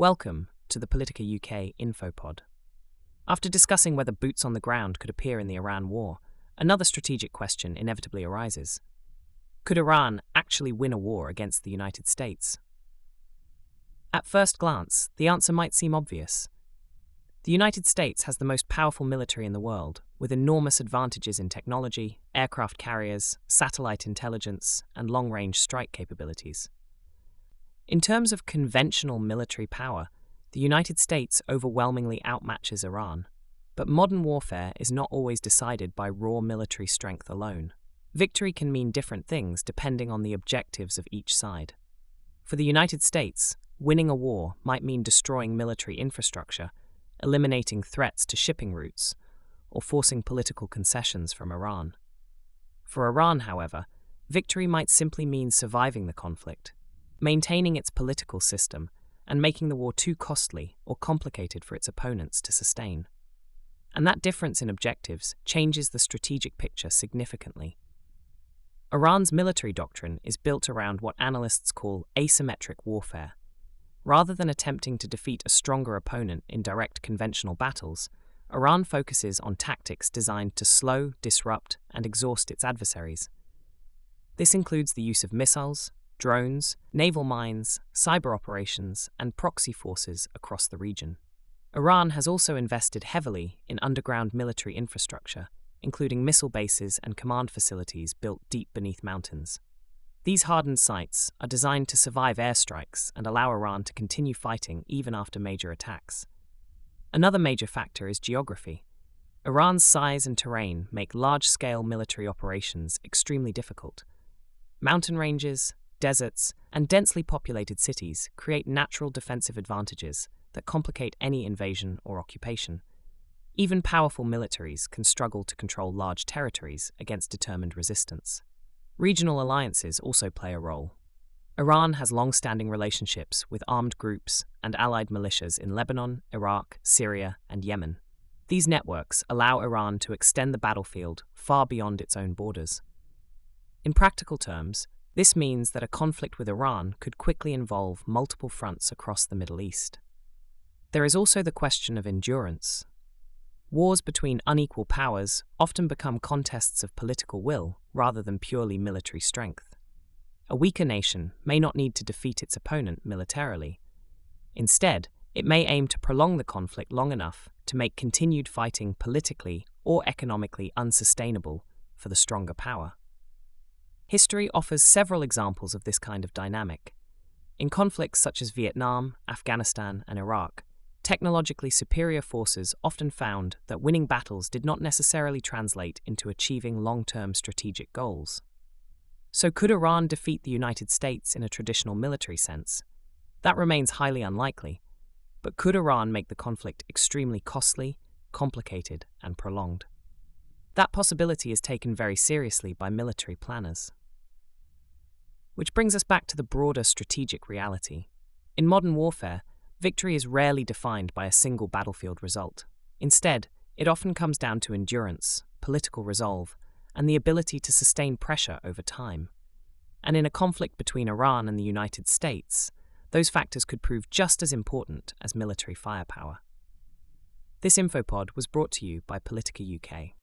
Welcome to the Politica UK InfoPod. After discussing whether boots on the ground could appear in the Iran war, another strategic question inevitably arises. Could Iran actually win a war against the United States? At first glance, the answer might seem obvious. The United States has the most powerful military in the world, with enormous advantages in technology, aircraft carriers, satellite intelligence, and long-range strike capabilities. In terms of conventional military power, the United States overwhelmingly outmatches Iran. But modern warfare is not always decided by raw military strength alone. Victory can mean different things depending on the objectives of each side. For the United States, winning a war might mean destroying military infrastructure, eliminating threats to shipping routes, or forcing political concessions from Iran. For Iran, however, victory might simply mean surviving the conflict, maintaining its political system, and making the war too costly or complicated for its opponents to sustain. And that difference in objectives changes the strategic picture significantly. Iran's military doctrine is built around what analysts call asymmetric warfare. Rather than attempting to defeat a stronger opponent in direct conventional battles, Iran focuses on tactics designed to slow, disrupt, and exhaust its adversaries. This includes the use of missiles, drones, naval mines, cyber operations, and proxy forces across the region. Iran has also invested heavily in underground military infrastructure, including missile bases and command facilities built deep beneath mountains. These hardened sites are designed to survive airstrikes and allow Iran to continue fighting even after major attacks. Another major factor is geography. Iran's size and terrain make large-scale military operations extremely difficult. Mountain ranges, deserts, and densely populated cities create natural defensive advantages that complicate any invasion or occupation. Even powerful militaries can struggle to control large territories against determined resistance. Regional alliances also play a role. Iran has long-standing relationships with armed groups and allied militias in Lebanon, Iraq, Syria, and Yemen. These networks allow Iran to extend the battlefield far beyond its own borders. In practical terms, this means that a conflict with Iran could quickly involve multiple fronts across the Middle East. There is also the question of endurance. Wars between unequal powers often become contests of political will rather than purely military strength. A weaker nation may not need to defeat its opponent militarily. Instead, it may aim to prolong the conflict long enough to make continued fighting politically or economically unsustainable for the stronger power. History offers several examples of this kind of dynamic. In conflicts such as Vietnam, Afghanistan, and Iraq, technologically superior forces often found that winning battles did not necessarily translate into achieving long-term strategic goals. So could Iran defeat the United States in a traditional military sense? That remains highly unlikely. But could Iran make the conflict extremely costly, complicated, and prolonged? That possibility is taken very seriously by military planners. Which brings us back to the broader strategic reality. In modern warfare, victory is rarely defined by a single battlefield result. Instead, it often comes down to endurance, political resolve, and the ability to sustain pressure over time. And in a conflict between Iran and the United States, those factors could prove just as important as military firepower. This InfoPod was brought to you by Politica UK.